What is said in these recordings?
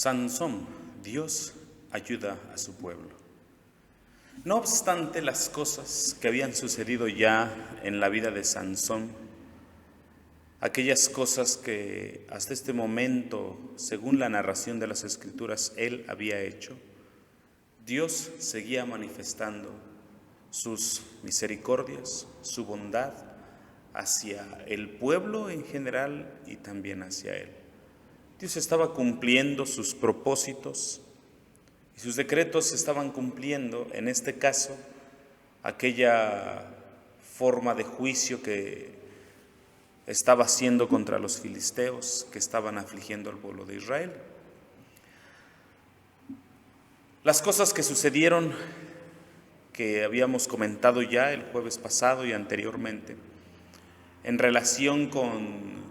Sansón, Dios ayuda a su pueblo. No obstante las cosas que habían sucedido ya en la vida de Sansón, aquellas cosas que hasta este momento, según la narración de las Escrituras, él había hecho, Dios seguía manifestando sus misericordias, su bondad hacia el pueblo en general y también hacia él. Dios estaba cumpliendo sus propósitos y sus decretos se estaban cumpliendo, en este caso, aquella forma de juicio que estaba haciendo contra los filisteos que estaban afligiendo al pueblo de Israel. Las cosas que sucedieron, que habíamos comentado ya el jueves pasado y anteriormente, en relación con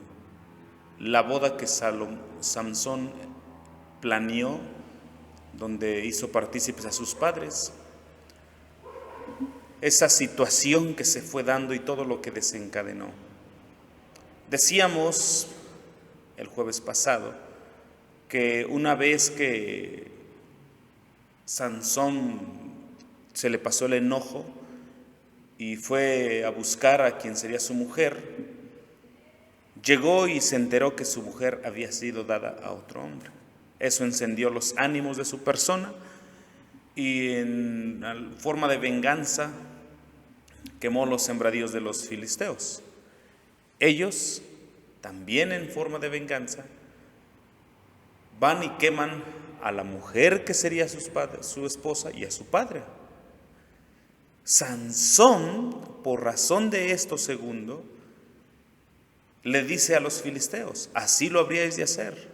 la boda que Sansón planeó, donde hizo partícipes a sus padres, esa situación que se fue dando y todo lo que desencadenó. Decíamos el jueves pasado que una vez que Sansón se le pasó el enojo y fue a buscar a quien sería su mujer, llegó y se enteró que su mujer había sido dada a otro hombre. Eso encendió los ánimos de su persona y en forma de venganza quemó los sembradíos de los filisteos. Ellos, también en forma de venganza, van y queman a la mujer que sería su esposa y a su padre. Sansón, por razón de esto segundo, le dice a los filisteos: así lo habríais de hacer.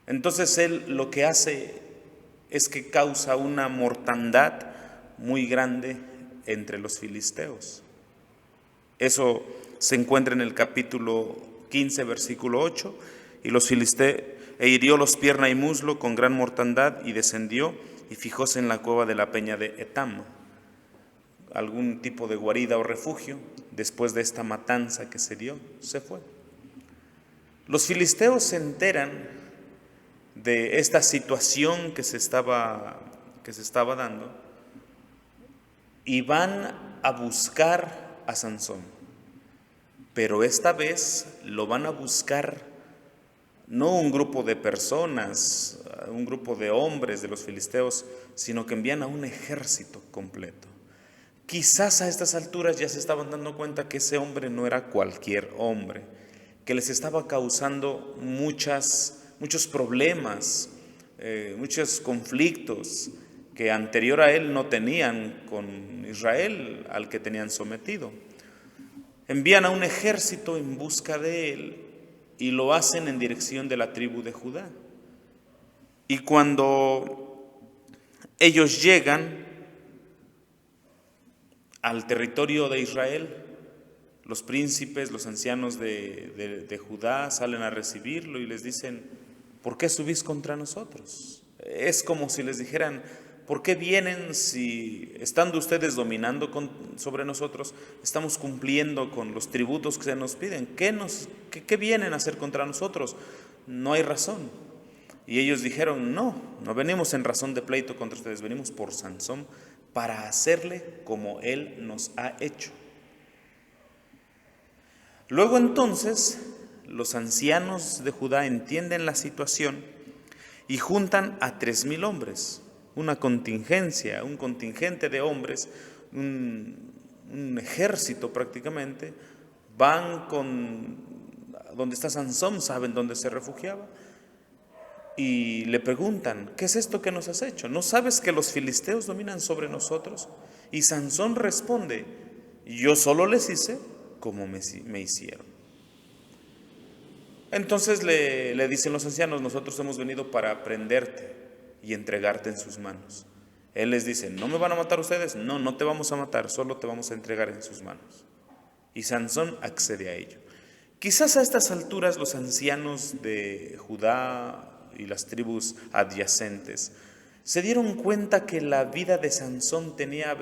Entonces él lo que hace es que causa una mortandad muy grande entre los filisteos. Eso se encuentra en el capítulo 15, versículo 8, y los filisteos, e hirió los pierna y muslo con gran mortandad, y descendió y fijóse en la cueva de la peña de Etam, algún tipo de guarida o refugio. Después de esta matanza que se dio, se fue. Los filisteos se enteran de esta situación que se estaba dando y van a buscar a Sansón, pero esta vez lo van a buscar no un grupo de personas, un grupo de hombres de los filisteos, sino que envían a un ejército completo. Quizás a estas alturas ya se estaban dando cuenta que ese hombre no era cualquier hombre, que les estaba causando muchos problemas, muchos conflictos que anterior a él no tenían con Israel, al que tenían sometido. Envían a un ejército en busca de él y lo hacen en dirección de la tribu de Judá. Y cuando ellos llegan al territorio de Israel, los príncipes, los ancianos de Judá salen a recibirlo y les dicen: ¿por qué subís contra nosotros? Es como si les dijeran: ¿por qué vienen si, estando ustedes dominando sobre nosotros, estamos cumpliendo con los tributos que se nos piden? ¿Qué vienen a hacer contra nosotros? No hay razón. Y ellos dijeron: no venimos en razón de pleito contra ustedes, venimos por Sansón, para hacerle como él nos ha hecho. Luego entonces los ancianos de Judá entienden la situación y juntan a 3,000 hombres, una contingencia, un contingente de hombres, un ejército prácticamente. Van donde está Sansón, saben dónde se refugiaba, y le preguntan: ¿qué es esto que nos has hecho? ¿No sabes que los filisteos dominan sobre nosotros? Y Sansón responde: yo solo les hice como me hicieron. Entonces le dicen los ancianos: nosotros hemos venido para prenderte y entregarte en sus manos. Él les dice: ¿no me van a matar ustedes? No te vamos a matar, solo te vamos a entregar en sus manos. Y Sansón accede a ello. Quizás a estas alturas los ancianos de Judá y las tribus adyacentes se dieron cuenta que la vida de Sansón tenía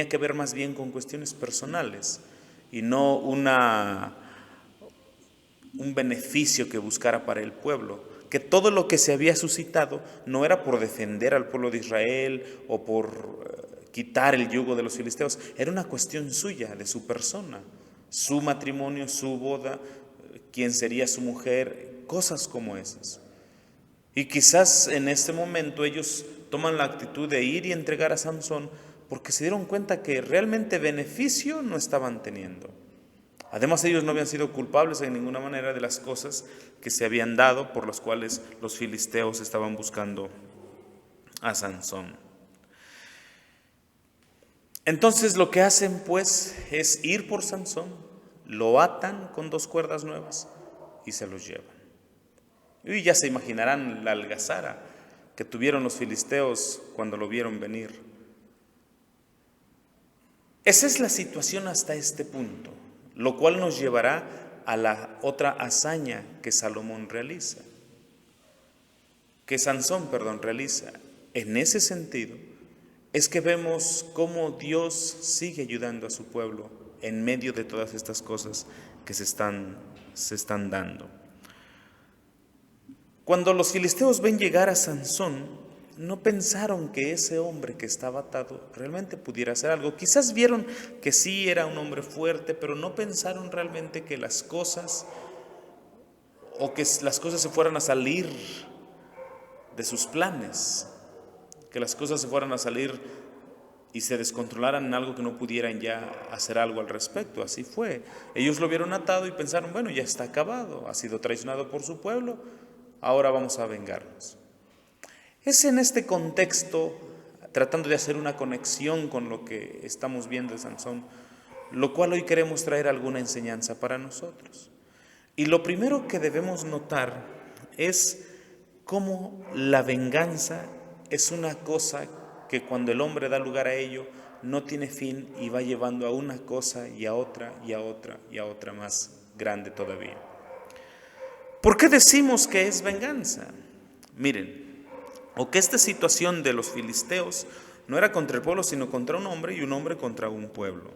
que ver más bien con cuestiones personales y no una un beneficio que buscara para el pueblo, que todo lo que se había suscitado no era por defender al pueblo de Israel o por quitar el yugo de los filisteos, era una cuestión suya, de su persona, su matrimonio, su boda, quién sería su mujer, cosas como esas. Y quizás en este momento ellos toman la actitud de ir y entregar a Sansón porque se dieron cuenta que realmente beneficio no estaban teniendo. Además, ellos no habían sido culpables en ninguna manera de las cosas que se habían dado por las cuales los filisteos estaban buscando a Sansón. Entonces lo que hacen pues es ir por Sansón, lo atan con 2 cuerdas nuevas y se los llevan. Y ya se imaginarán la algazara que tuvieron los filisteos cuando lo vieron venir. Esa es la situación hasta este punto, lo cual nos llevará a la otra hazaña que Sansón realiza. En ese sentido, es que vemos cómo Dios sigue ayudando a su pueblo en medio de todas estas cosas que se están dando. Cuando los filisteos ven llegar a Sansón, no pensaron que ese hombre que estaba atado realmente pudiera hacer algo. Quizás vieron que sí era un hombre fuerte, pero no pensaron realmente que las cosas se fueran a salir de sus planes, que las cosas se fueran a salir y se descontrolaran en algo que no pudieran ya hacer algo al respecto. Así fue. Ellos lo vieron atado y pensaron, bueno, ya está acabado, ha sido traicionado por su pueblo, ahora vamos a vengarnos. Es en este contexto, tratando de hacer una conexión con lo que estamos viendo de Sansón, lo cual hoy queremos traer alguna enseñanza para nosotros. Y lo primero que debemos notar es cómo la venganza es una cosa que cuando el hombre da lugar a ello no tiene fin y va llevando a una cosa y a otra y a otra y a otra más grande todavía. ¿Por qué decimos que es venganza? Miren, o que esta situación de los filisteos no era contra el pueblo, sino contra un hombre y un hombre contra un pueblo.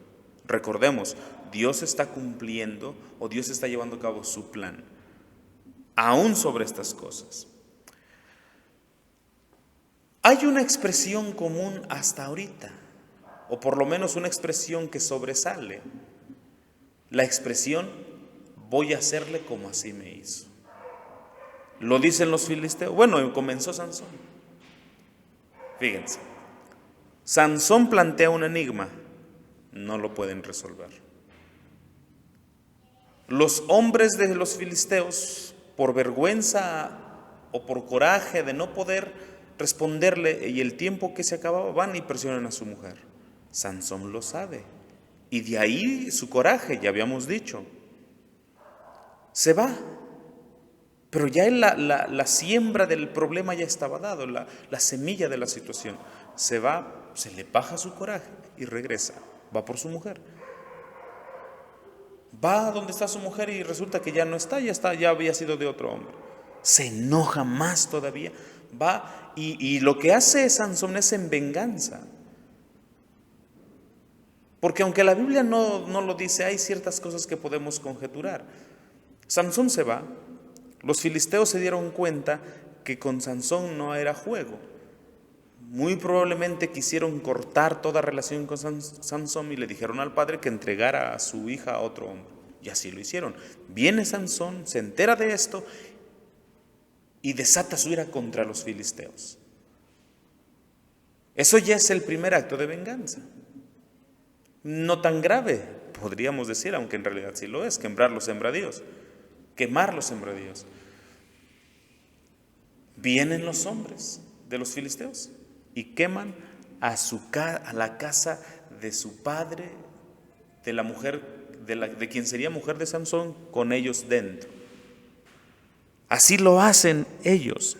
Recordemos, Dios está cumpliendo o Dios está llevando a cabo su plan, aún sobre estas cosas. Hay una expresión común hasta ahorita, o por lo menos una expresión que sobresale. La expresión, voy a hacerle como así me hizo. Lo dicen los filisteos. Bueno, comenzó Sansón. Fíjense, Sansón plantea un enigma, no lo pueden resolver. Los hombres de los filisteos, por vergüenza o por coraje de no poder responderle y el tiempo que se acababa, van y presionan a su mujer. Sansón lo sabe y de ahí su coraje, ya habíamos dicho. Se va, pero ya la siembra del problema ya estaba dado, la semilla de la situación. Se va, se le baja su coraje y regresa, va por su mujer. Va donde está su mujer y resulta que ya no está, ya había sido de otro hombre. Se enoja más todavía, va y lo que hace Sansón es en venganza. Porque aunque la Biblia no lo dice, hay ciertas cosas que podemos conjeturar. Sansón se va, los filisteos se dieron cuenta que con Sansón no era juego. Muy probablemente quisieron cortar toda relación con Sansón y le dijeron al padre que entregara a su hija a otro hombre. Y así lo hicieron. Viene Sansón, se entera de esto y desata su ira contra los filisteos. Eso ya es el primer acto de venganza. No tan grave, podríamos decir, aunque en realidad sí lo es, quemar los sembradíos. Vienen los hombres de los filisteos y queman a la casa de su padre, de la mujer, de quien sería mujer de Sansón, con ellos dentro. Así lo hacen ellos.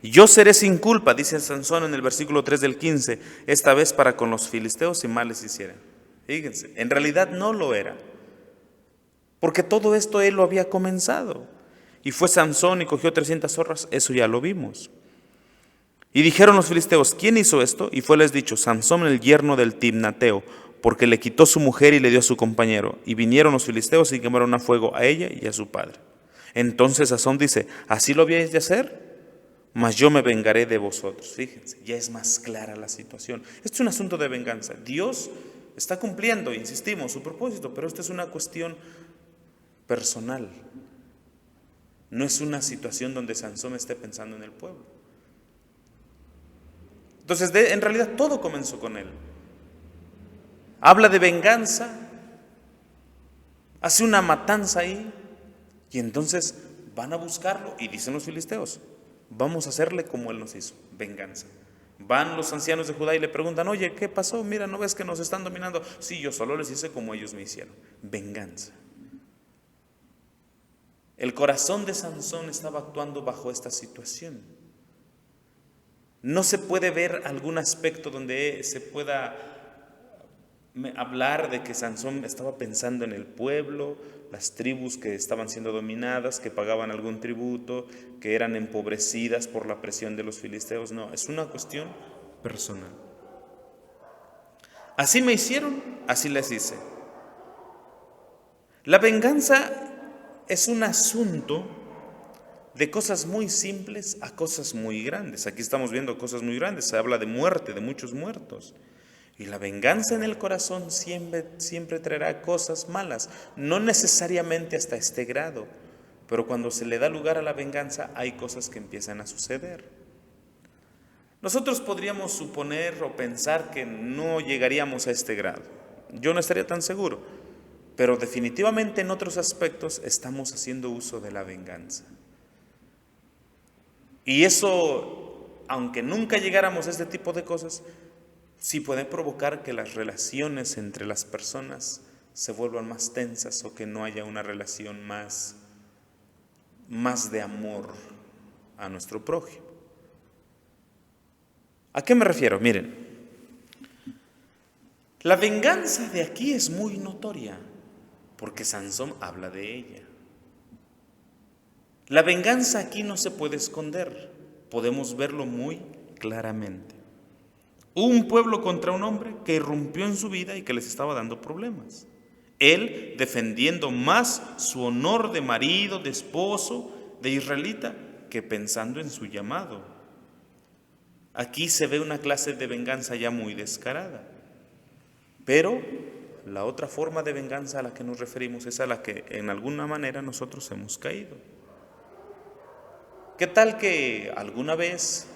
Yo seré sin culpa, dice Sansón en el versículo 3 del 15, esta vez para con los filisteos si mal les hicieran. Fíjense, en realidad no lo era, porque todo esto él lo había comenzado. Y fue Sansón y cogió 300 zorras, eso ya lo vimos. Y dijeron los filisteos, ¿quién hizo esto? Y fue les dicho, Sansón el yerno del Timnateo, porque le quitó su mujer y le dio a su compañero. Y vinieron los filisteos y quemaron a fuego a ella y a su padre. Entonces Sansón dice, ¿así lo habíais de hacer? Mas yo me vengaré de vosotros. Fíjense, ya es más clara la situación. Esto es un asunto de venganza. Dios está cumpliendo, insistimos, su propósito, pero esta es una cuestión personal. No es una situación donde Sansón esté pensando en el pueblo. Entonces, en realidad todo comenzó con él. Habla de venganza, hace una matanza ahí, y entonces van a buscarlo, y dicen los filisteos, vamos a hacerle como él nos hizo, venganza. Van los ancianos de Judá y le preguntan, oye, ¿qué pasó? Mira, ¿no ves que nos están dominando? Sí, yo solo les hice como ellos me hicieron, venganza. El corazón de Sansón estaba actuando bajo esta situación. No se puede ver algún aspecto donde se pueda hablar de que Sansón estaba pensando en el pueblo, las tribus que estaban siendo dominadas, que pagaban algún tributo, que eran empobrecidas por la presión de los filisteos. No, es una cuestión personal. Así me hicieron, así les hice. La venganza es un asunto de cosas muy simples a cosas muy grandes. Aquí estamos viendo cosas muy grandes, se habla de muerte, de muchos muertos. Y la venganza en el corazón siempre traerá cosas malas, no necesariamente hasta este grado, pero cuando se le da lugar a la venganza hay cosas que empiezan a suceder. Nosotros podríamos suponer o pensar que no llegaríamos a este grado. Yo no estaría tan seguro, pero definitivamente en otros aspectos estamos haciendo uso de la venganza. Y eso, aunque nunca llegáramos a este tipo de cosas, sí puede provocar que las relaciones entre las personas se vuelvan más tensas o que no haya una relación más de amor a nuestro prójimo. ¿A qué me refiero? Miren, la venganza de aquí es muy notoria, porque Sansón habla de ella. La venganza aquí no se puede esconder, podemos verlo muy claramente. Un pueblo contra un hombre que irrumpió en su vida y que les estaba dando problemas. Él defendiendo más su honor de marido, de esposo, de israelita, que pensando en su llamado. Aquí se ve una clase de venganza ya muy descarada. Pero la otra forma de venganza a la que nos referimos es a la que en alguna manera nosotros hemos caído. ¿Qué tal que alguna vez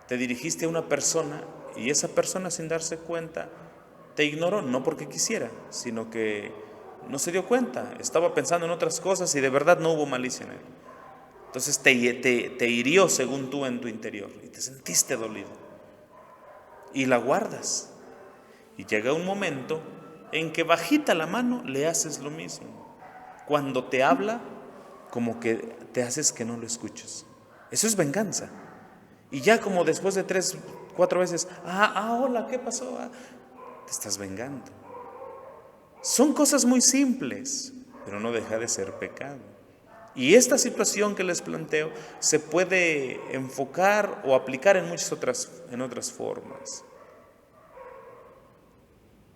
te dirigiste a una persona y esa persona sin darse cuenta te ignoró? No porque quisiera, sino que no se dio cuenta, estaba pensando en otras cosas y de verdad no hubo malicia en él. Entonces te hirió según tú en tu interior y te sentiste dolido y la guardas. Y llega un momento en que bajita la mano le haces lo mismo. Cuando te habla, como que te haces que no lo escuches. Eso es venganza. Y ya como después de 3, 4 veces, hola, ¿qué pasó? Te estás vengando. Son cosas muy simples, pero no deja de ser pecado. Y esta situación que les planteo se puede enfocar o aplicar en otras formas.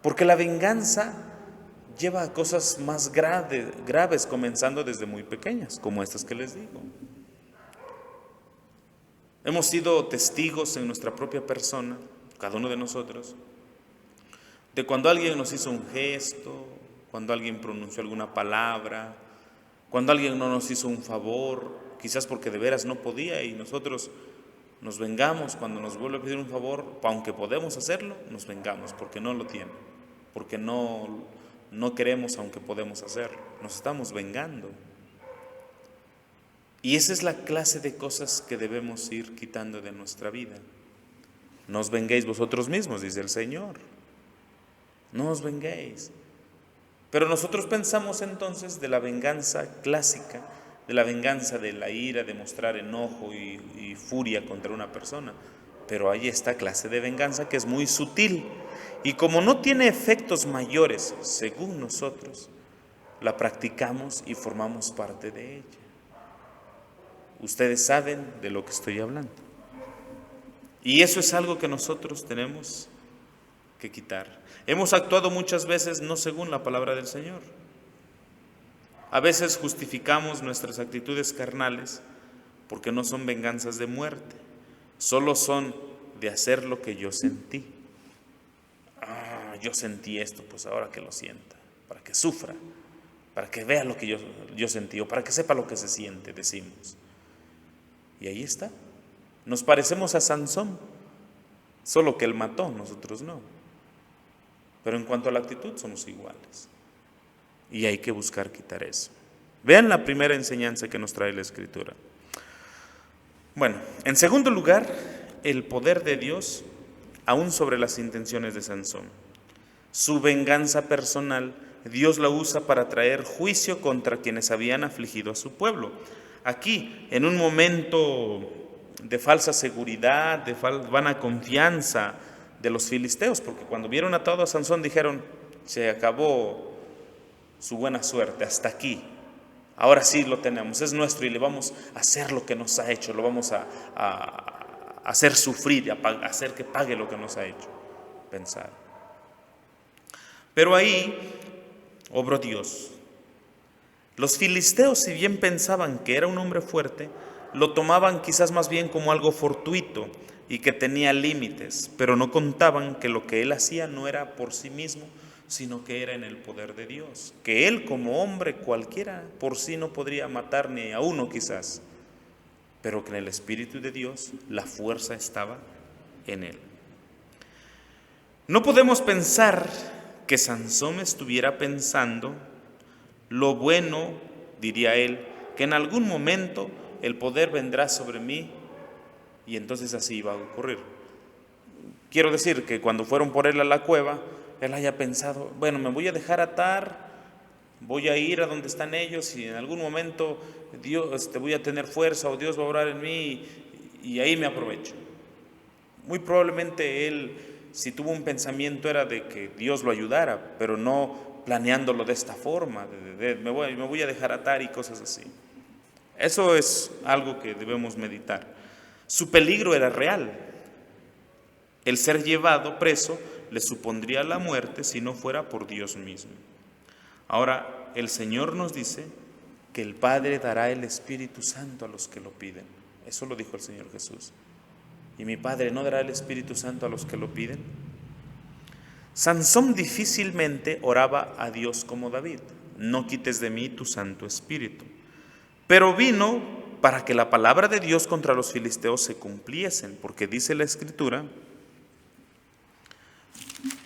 Porque la venganza lleva a cosas más graves, comenzando desde muy pequeñas, como estas que les digo. Hemos sido testigos en nuestra propia persona, cada uno de nosotros, de cuando alguien nos hizo un gesto, cuando alguien pronunció alguna palabra, cuando alguien no nos hizo un favor, quizás porque de veras no podía y nosotros nos vengamos cuando nos vuelve a pedir un favor, aunque podemos hacerlo, nos vengamos porque no lo tiene, porque no queremos aunque podemos hacerlo, nos estamos vengando. Y esa es la clase de cosas que debemos ir quitando de nuestra vida. No os venguéis vosotros mismos, dice el Señor. No os venguéis. Pero nosotros pensamos entonces de la venganza clásica, de la venganza de la ira, de mostrar enojo y furia contra una persona. Pero hay esta clase de venganza que es muy sutil y como no tiene efectos mayores, según nosotros, la practicamos y formamos parte de ella. Ustedes saben de lo que estoy hablando. Y eso es algo que nosotros tenemos que quitar. Hemos actuado muchas veces no según la palabra del Señor. A veces justificamos nuestras actitudes carnales porque no son venganzas de muerte, solo son de hacer lo que yo sentí. Yo sentí esto, pues ahora que lo sienta, para que sufra, para que vea lo que yo sentí, o para que sepa lo que se siente, decimos. Y ahí está. Nos parecemos a Sansón, solo que él mató, nosotros no. Pero en cuanto a la actitud, somos iguales. Y hay que buscar quitar eso. Vean la primera enseñanza que nos trae la Escritura. Bueno, en segundo lugar, el poder de Dios aún sobre las intenciones de Sansón. Su venganza personal, Dios la usa para traer juicio contra quienes habían afligido a su pueblo. Aquí, en un momento de falsa seguridad, de vana confianza de los filisteos, porque cuando vieron atado a Sansón dijeron, se acabó su buena suerte, hasta aquí. Ahora sí lo tenemos, es nuestro y le vamos a hacer lo que nos ha hecho, lo vamos a hacer sufrir, a hacer que pague lo que nos ha hecho. Pensar. Pero ahí obró Dios. Los filisteos, si bien pensaban que era un hombre fuerte, lo tomaban quizás más bien como algo fortuito y que tenía límites, pero no contaban que lo que él hacía no era por sí mismo, sino que era en el poder de Dios, que él como hombre cualquiera por sí no podría matar ni a uno quizás, pero que en el Espíritu de Dios la fuerza estaba en él. No podemos pensar que Sansón estuviera pensando lo bueno, diría él, que en algún momento el poder vendrá sobre mí y entonces así iba a ocurrir. Quiero decir que cuando fueron por él a la cueva, él haya pensado, bueno, me voy a dejar atar, voy a ir a donde están ellos y en algún momento Dios, voy a tener fuerza o Dios va a obrar en mí y ahí me aprovecho. Muy probablemente él, si tuvo un pensamiento, era de que Dios lo ayudara, pero no planeándolo de esta forma, me voy a dejar atar y cosas así. Eso es algo que debemos meditar. Su peligro era real. El ser llevado preso le supondría la muerte si no fuera por Dios mismo. Ahora, el Señor nos dice que el Padre dará el Espíritu Santo a los que lo piden. Eso lo dijo el Señor Jesús. ¿Y mi Padre no dará el Espíritu Santo a los que lo piden? Sansón difícilmente oraba a Dios como David, no quites de mí tu Santo Espíritu. Pero vino para que la palabra de Dios contra los filisteos se cumpliesen, porque dice la Escritura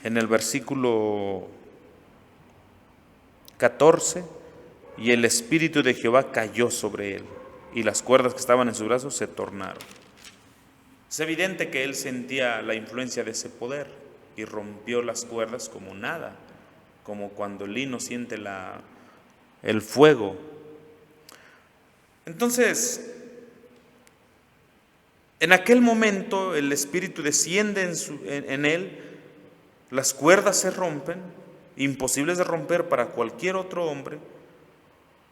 en el versículo 14, y el Espíritu de Jehová cayó sobre él, y las cuerdas que estaban en sus brazos se tornaron. Es evidente que él sentía la influencia de ese poder y rompió las cuerdas como nada, como cuando el lino siente el fuego. Entonces, en aquel momento el Espíritu desciende en él, las cuerdas se rompen, imposibles de romper para cualquier otro hombre,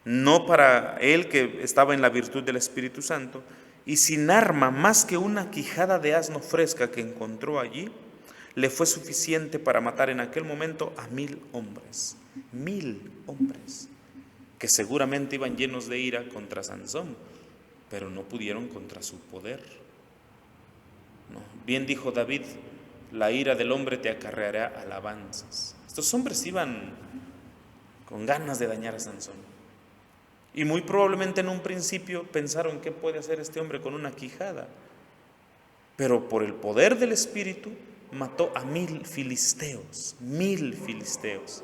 no para él que estaba en la virtud del Espíritu Santo, y sin arma más que una quijada de asno fresca que encontró allí, le fue suficiente para matar en aquel momento a 1000 hombres. 1000 hombres, que seguramente iban llenos de ira contra Sansón, pero no pudieron contra su poder. No. Bien dijo David, la ira del hombre te acarreará alabanzas. Estos hombres iban con ganas de dañar a Sansón. Y muy probablemente en un principio pensaron, ¿qué puede hacer este hombre con una quijada? Pero por el poder del Espíritu mató a 1000 filisteos, 1000 filisteos.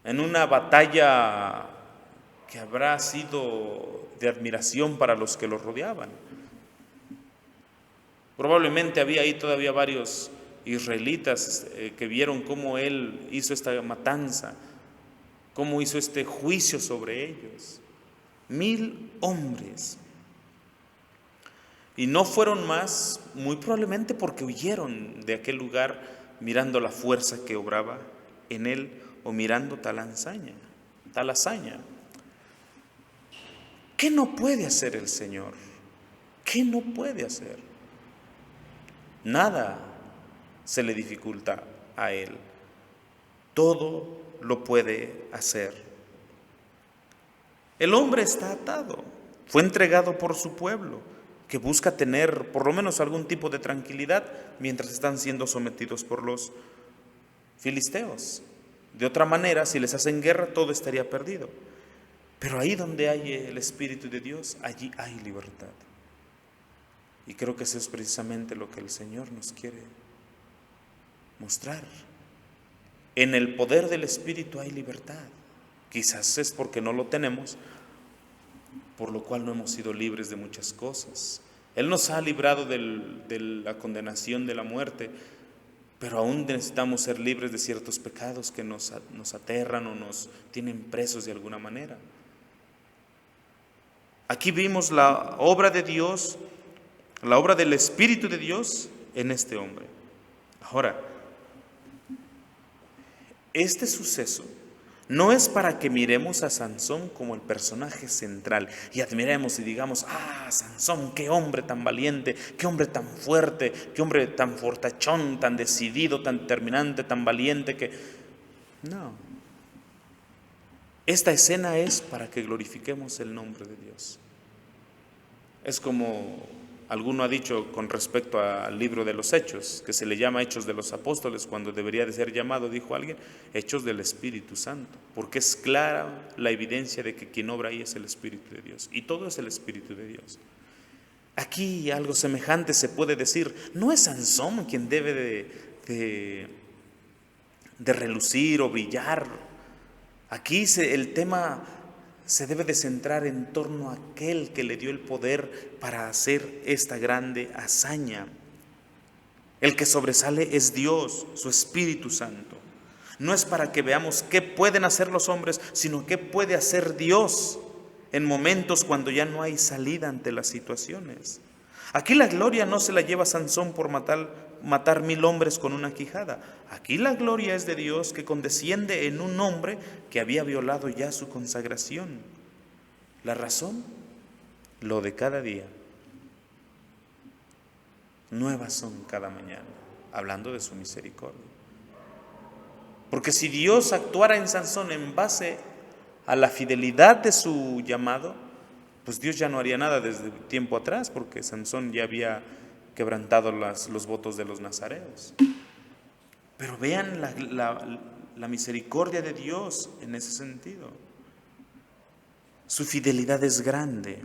En una batalla que habrá sido de admiración para los que lo rodeaban. Probablemente había ahí todavía varios israelitas que vieron cómo él hizo esta matanza, cómo hizo este juicio sobre ellos. 1000 hombres. Y no fueron más, muy probablemente porque huyeron de aquel lugar mirando la fuerza que obraba en él o mirando tal hazaña. ¿Qué no puede hacer el Señor? ¿Qué no puede hacer? Nada. se le dificulta a Él. Todo lo puede hacer. El hombre está atado, fue entregado por su pueblo, que busca tener por lo menos algún tipo de tranquilidad mientras están siendo sometidos por los filisteos. De otra manera, si les hacen guerra, todo estaría perdido. Pero ahí donde hay el Espíritu de Dios, allí hay libertad. Y creo que eso es precisamente lo que el Señor nos quiere mostrar. En el poder del Espíritu hay libertad. Quizás es porque no lo tenemos, por lo cual no hemos sido libres de muchas cosas. Él nos ha librado de la condenación de la muerte, pero aún necesitamos ser libres de ciertos pecados que nos aterran o nos tienen presos de alguna manera. Aquí vimos la obra de Dios, la obra del Espíritu de Dios en este hombre. Ahora, este suceso no es para que miremos a Sansón como el personaje central y admiremos y digamos, Sansón, qué hombre tan valiente, qué hombre tan fuerte, qué hombre tan fortachón, tan decidido, tan determinante, tan valiente que... No. Esta escena es para que glorifiquemos el nombre de Dios. Es como alguno ha dicho con respecto al libro de los Hechos, que se le llama Hechos de los Apóstoles, cuando debería de ser llamado, dijo alguien, Hechos del Espíritu Santo, porque es clara la evidencia de que quien obra ahí es el Espíritu de Dios, y todo es el Espíritu de Dios. Aquí algo semejante se puede decir, no es Sansón quien debe de relucir o brillar. Aquí el tema se debe de centrar en torno a aquel que le dio el poder para hacer esta grande hazaña. El que sobresale es Dios, su Espíritu Santo. No es para que veamos qué pueden hacer los hombres, sino qué puede hacer Dios en momentos cuando ya no hay salida ante las situaciones. Aquí la gloria no se la lleva Sansón por matar 1000 hombres con una quijada. Aquí la gloria es de Dios, que condesciende en un hombre que había violado ya su consagración. ¿La razón? Lo de cada día. Nuevas son cada mañana, hablando de su misericordia. Porque si Dios actuara en Sansón en base a la fidelidad de su llamado, pues Dios ya no haría nada desde tiempo atrás, porque Sansón ya había quebrantado los votos de los nazareos. Pero vean la misericordia de Dios en ese sentido. Su fidelidad es grande.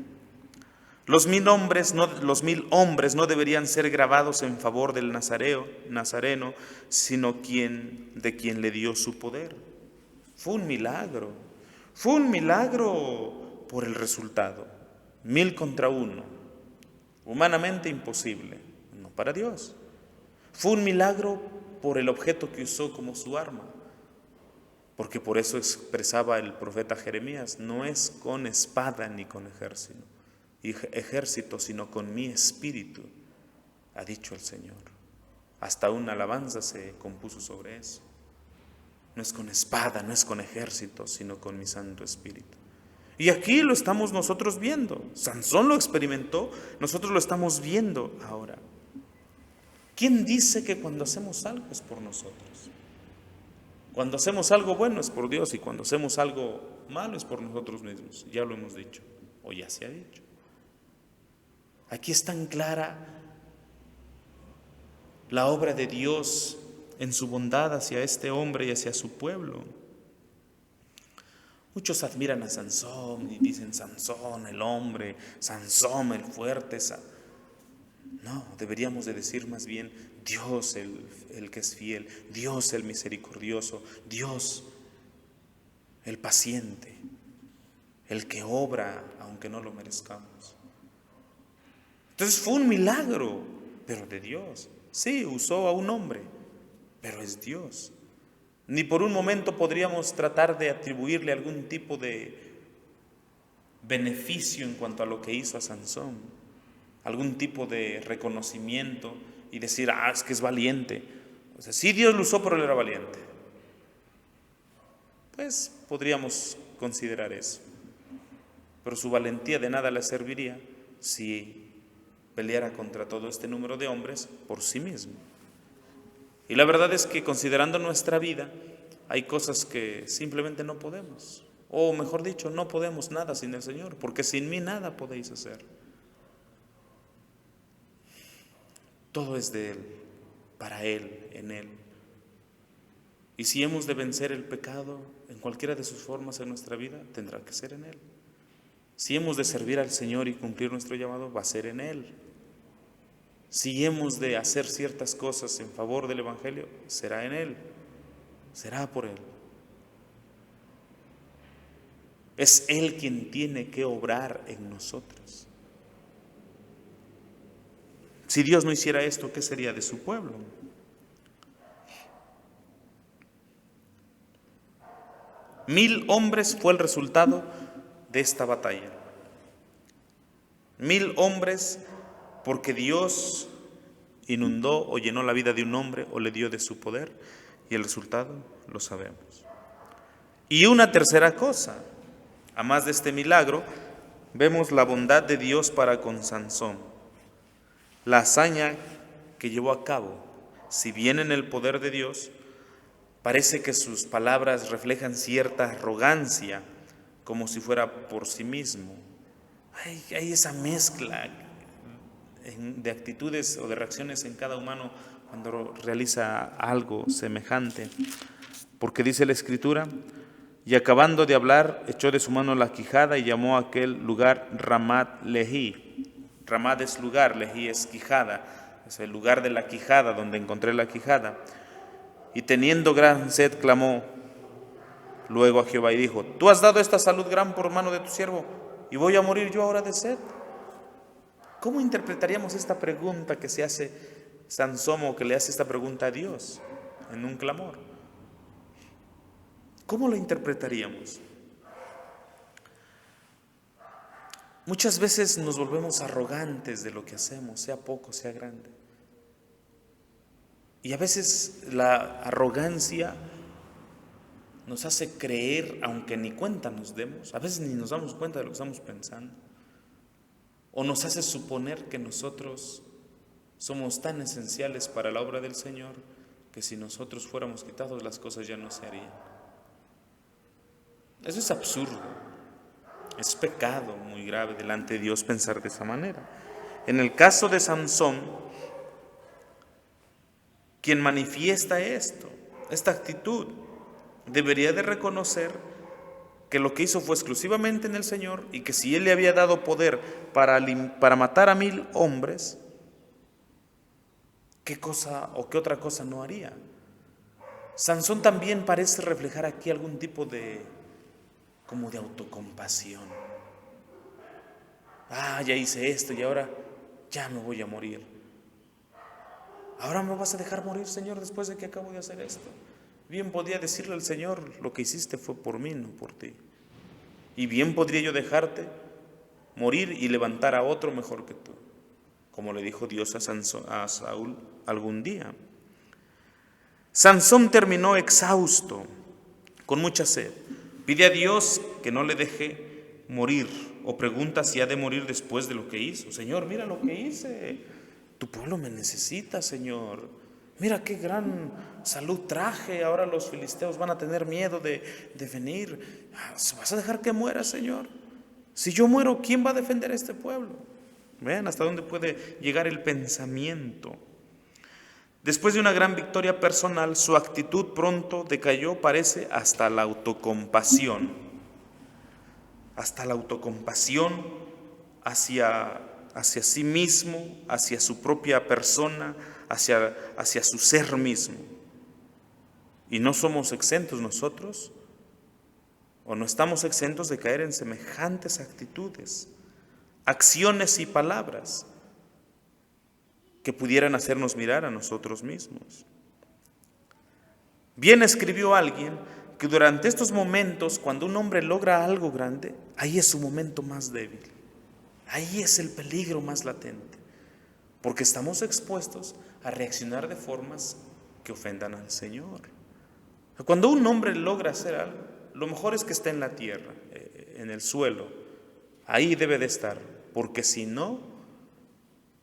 Los 1000 hombres no deberían ser grabados en favor del nazareno, sino de quien le dio su poder. Fue un milagro por el resultado. 1000 contra 1, humanamente imposible, no para Dios. Fue un milagro por el objeto que usó como su arma, porque por eso expresaba el profeta Jeremías, no es con espada ni con ejército, sino con mi espíritu, ha dicho el Señor. Hasta una alabanza se compuso sobre eso. No es con espada, no es con ejército, sino con mi Santo Espíritu. Y aquí lo estamos nosotros viendo. Sansón lo experimentó, nosotros lo estamos viendo ahora. ¿Quién dice que cuando hacemos algo es por nosotros? Cuando hacemos algo bueno es por Dios y cuando hacemos algo malo es por nosotros mismos. Ya lo hemos dicho, o ya se ha dicho. Aquí es tan clara la obra de Dios en su bondad hacia este hombre y hacia su pueblo. Muchos admiran a Sansón y dicen, Sansón el hombre, Sansón el fuerte. No, deberíamos de decir más bien, Dios el que es fiel, Dios el misericordioso, Dios el paciente, el que obra aunque no lo merezcamos. Entonces fue un milagro, pero de Dios. Sí, usó a un hombre, pero es Dios. Ni por un momento podríamos tratar de atribuirle algún tipo de beneficio en cuanto a lo que hizo a Sansón, algún tipo de reconocimiento y decir, es que es valiente. O sea, sí, Dios lo usó, pero él era valiente. Pues podríamos considerar eso. Pero su valentía de nada le serviría si peleara contra todo este número de hombres por sí mismo. Y la verdad es que considerando nuestra vida, hay cosas que simplemente no podemos. O mejor dicho, no podemos nada sin el Señor, porque sin mí nada podéis hacer. Todo es de Él, para Él, en Él. Y si hemos de vencer el pecado en cualquiera de sus formas en nuestra vida, tendrá que ser en Él. Si hemos de servir al Señor y cumplir nuestro llamado, va a ser en Él. Si hemos de hacer ciertas cosas en favor del Evangelio, será en Él, será por Él. Es Él quien tiene que obrar en nosotros. Si Dios no hiciera esto, ¿qué sería de su pueblo? Mil hombres fue el resultado de esta batalla. 1000 hombres porque Dios inundó o llenó la vida de un hombre o le dio de su poder, y el resultado lo sabemos. Y una tercera cosa, a más de este milagro, vemos la bondad de Dios para con Sansón. La hazaña que llevó a cabo, si bien en el poder de Dios, parece que sus palabras reflejan cierta arrogancia, como si fuera por sí mismo. Hay esa mezcla de actitudes o de reacciones en cada humano cuando realiza algo semejante. Porque dice la Escritura, y acabando de hablar, echó de su mano la quijada y llamó a aquel lugar Ramat Lehi. Ramat es lugar, Lehi es quijada, es el lugar de la quijada, donde encontré la quijada. Y teniendo gran sed, clamó luego a Jehová y dijo, tú has dado esta salud gran por mano de tu siervo, y voy a morir yo ahora de sed. ¿Cómo interpretaríamos esta pregunta que se hace Sansón, o que le hace esta pregunta a Dios en un clamor? ¿Cómo lo interpretaríamos? Muchas veces nos volvemos arrogantes de lo que hacemos, sea poco, sea grande. Y a veces la arrogancia nos hace creer, aunque ni cuenta nos demos, a veces ni nos damos cuenta de lo que estamos pensando, o nos hace suponer que nosotros somos tan esenciales para la obra del Señor que si nosotros fuéramos quitados las cosas ya no se harían. Eso es absurdo, es pecado muy grave delante de Dios pensar de esa manera. En el caso de Sansón, quien manifiesta esta actitud, debería de reconocer que lo que hizo fue exclusivamente en el Señor, y que si Él le había dado poder para matar a 1000 hombres, ¿qué cosa o qué otra cosa no haría? Sansón también parece reflejar aquí algún tipo como de autocompasión. Ya hice esto y ahora ya me voy a morir. ¿Ahora me vas a dejar morir, Señor, después de que acabo de hacer esto? Bien podría decirle al Señor, lo que hiciste fue por mí, no por ti. Y bien podría yo dejarte morir y levantar a otro mejor que tú, como le dijo Dios a Saúl algún día. Sansón terminó exhausto, con mucha sed. Pide a Dios que no le deje morir, o pregunta si ha de morir después de lo que hizo. Señor, mira lo que hice. Tu pueblo me necesita, Señor. Mira qué gran salud traje. Ahora los filisteos van a tener miedo de venir. ¿Vas a dejar que muera, Señor? Si yo muero, ¿quién va a defender a este pueblo? Vean hasta dónde puede llegar el pensamiento. Después de una gran victoria personal, su actitud pronto decayó, parece, hasta la autocompasión. Hasta la autocompasión hacia sí mismo, hacia su propia persona, hacia su ser mismo. Y no somos exentos nosotros, o no estamos exentos de caer en semejantes actitudes, acciones y palabras que pudieran hacernos mirar a nosotros mismos. Bien escribió alguien que durante estos momentos, cuando un hombre logra algo grande, ahí es su momento más débil, ahí es el peligro más latente, porque estamos expuestos a reaccionar de formas que ofendan al Señor. Cuando un hombre logra hacer algo, lo mejor es que esté en la tierra, en el suelo, ahí debe de estar, porque si no,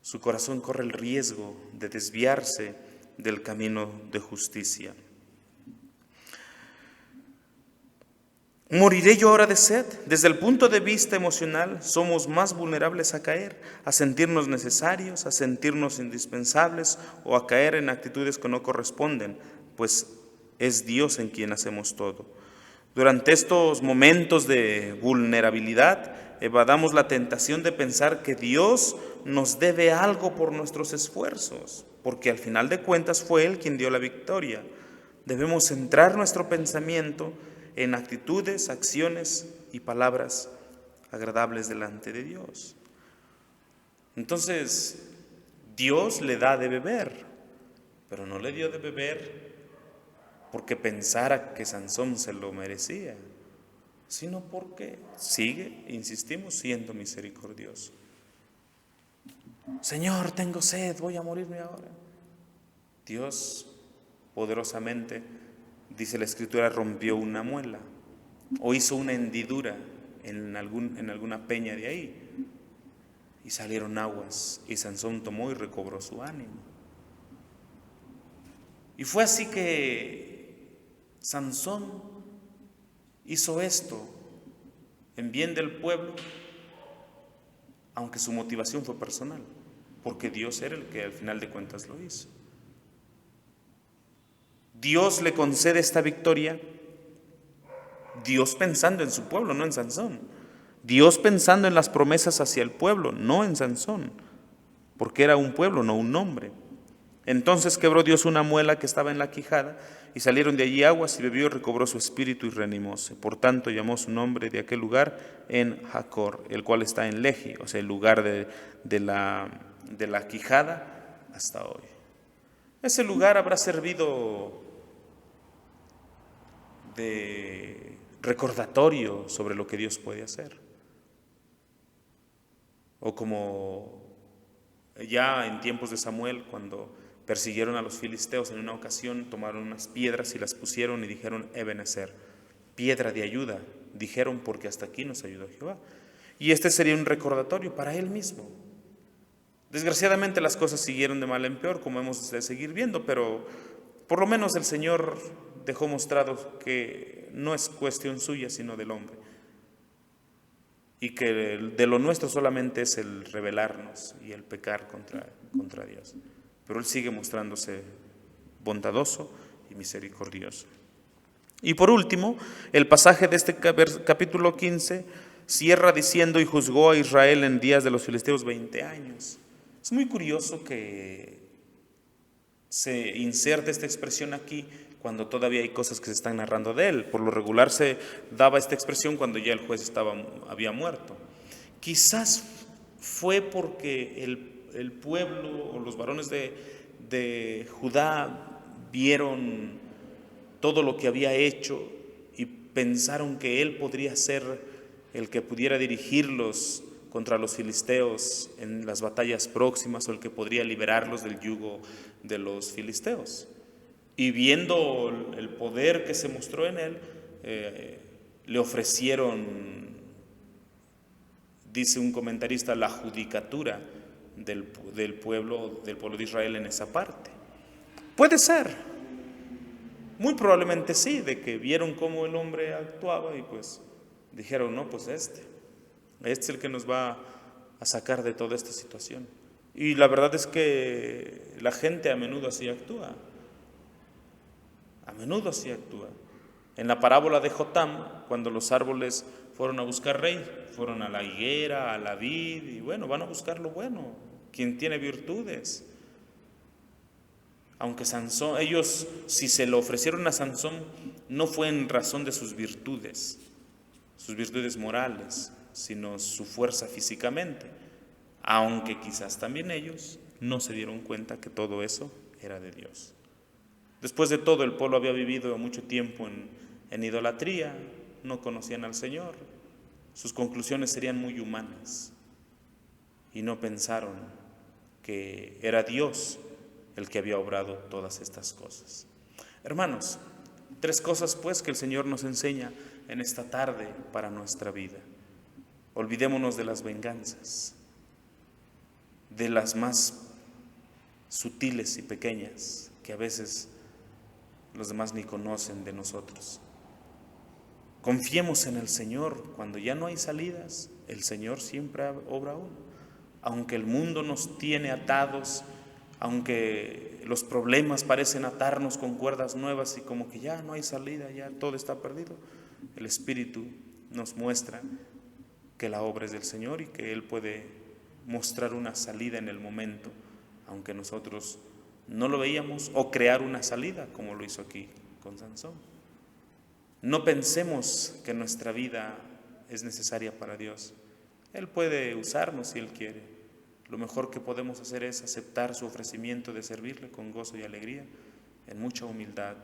su corazón corre el riesgo de desviarse del camino de justicia. ¿Moriré yo ahora de sed? Desde el punto de vista emocional, somos más vulnerables a caer, a sentirnos necesarios, a sentirnos indispensables o a caer en actitudes que no corresponden, pues es Dios en quien hacemos todo. Durante estos momentos de vulnerabilidad, evadamos la tentación de pensar que Dios nos debe algo por nuestros esfuerzos, porque al final de cuentas fue Él quien dio la victoria. Debemos centrar nuestro pensamiento en actitudes, acciones y palabras agradables delante de Dios. Entonces, Dios le da de beber, pero no le dio de beber porque pensara que Sansón se lo merecía, sino porque sigue, insistimos, siendo misericordioso. Señor, tengo sed, voy a morirme ahora. Dios poderosamente, dice la Escritura, rompió una muela o hizo una hendidura en alguna peña de ahí y salieron aguas y Sansón tomó y recobró su ánimo. Y fue así que Sansón hizo esto en bien del pueblo, aunque su motivación fue personal, porque Dios era el que al final de cuentas lo hizo. Dios le concede esta victoria, Dios pensando en su pueblo, no en Sansón. Dios pensando en las promesas hacia el pueblo, no en Sansón, porque era un pueblo, no un hombre. Entonces quebró Dios una muela que estaba en la quijada, y salieron de allí aguas, y bebió y recobró su espíritu y reanimóse. Por tanto llamó su nombre de aquel lugar En Jacor, el cual está en Lehi, o sea, el lugar de la quijada hasta hoy. Ese lugar habrá servido de recordatorio sobre lo que Dios puede hacer. O como ya en tiempos de Samuel, cuando persiguieron a los filisteos en una ocasión, tomaron unas piedras y las pusieron y dijeron Ebenezer, piedra de ayuda, dijeron porque hasta aquí nos ayudó Jehová. Y este sería un recordatorio para él mismo. Desgraciadamente las cosas siguieron de mal en peor, como hemos de seguir viendo, pero por lo menos el Señor dejó mostrado que no es cuestión suya, sino del hombre. Y que de lo nuestro solamente es el rebelarnos y el pecar contra Dios. Pero Él sigue mostrándose bondadoso y misericordioso. Y por último, el pasaje de este capítulo 15 cierra diciendo: y juzgó a Israel en días de los filisteos 20 años. Es muy curioso que se inserte esta expresión aquí cuando todavía hay cosas que se están narrando de él. Por lo regular se daba esta expresión cuando ya el juez había muerto. Quizás fue porque el pueblo o los varones de Judá vieron todo lo que había hecho y pensaron que él podría ser el que pudiera dirigirlos contra los filisteos en las batallas próximas, o el que podría liberarlos del yugo de los filisteos. Y viendo el poder que se mostró en él, le ofrecieron, dice un comentarista, la judicatura del pueblo de Israel en esa parte. Puede ser, muy probablemente sí, de que vieron cómo el hombre actuaba y pues dijeron, no, pues este es el que nos va a sacar de toda esta situación. Y la verdad es que la gente a menudo así actúa. A menudo así actúa. En la parábola de Jotam, cuando los árboles fueron a buscar rey, fueron a la higuera, a la vid, y bueno, van a buscar lo bueno, quien tiene virtudes. Aunque Sansón, ellos, si se lo ofrecieron a Sansón, no fue en razón de sus virtudes morales, sino su fuerza físicamente, aunque quizás también ellos no se dieron cuenta que todo eso era de Dios. Después de todo, el pueblo había vivido mucho tiempo en idolatría, no conocían al Señor, sus conclusiones serían muy humanas y no pensaron que era Dios el que había obrado todas estas cosas. Hermanos, 3 cosas pues que el Señor nos enseña en esta tarde para nuestra vida. Olvidémonos de las venganzas, de las más sutiles y pequeñas que que a veces los demás ni conocen de nosotros. Confiemos en el Señor. Cuando ya no hay salidas, el Señor siempre obra aún. Aunque el mundo nos tiene atados, aunque los problemas parecen atarnos con cuerdas nuevas y como que ya no hay salida, ya todo está perdido, el Espíritu nos muestra que la obra es del Señor y que Él puede mostrar una salida en el momento, aunque nosotros no lo veíamos, o crear una salida como lo hizo aquí con Sansón. No pensemos que nuestra vida es necesaria para Dios. Él puede usarnos si Él quiere. Lo mejor que podemos hacer es aceptar su ofrecimiento de servirle con gozo y alegría, en mucha humildad.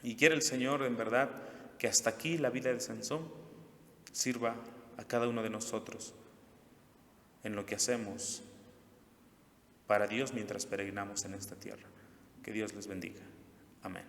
Y quiere el Señor, en verdad, que hasta aquí la vida de Sansón sirva a cada uno de nosotros en lo que hacemos para Dios mientras peregrinamos en esta tierra. Que Dios les bendiga. Amén.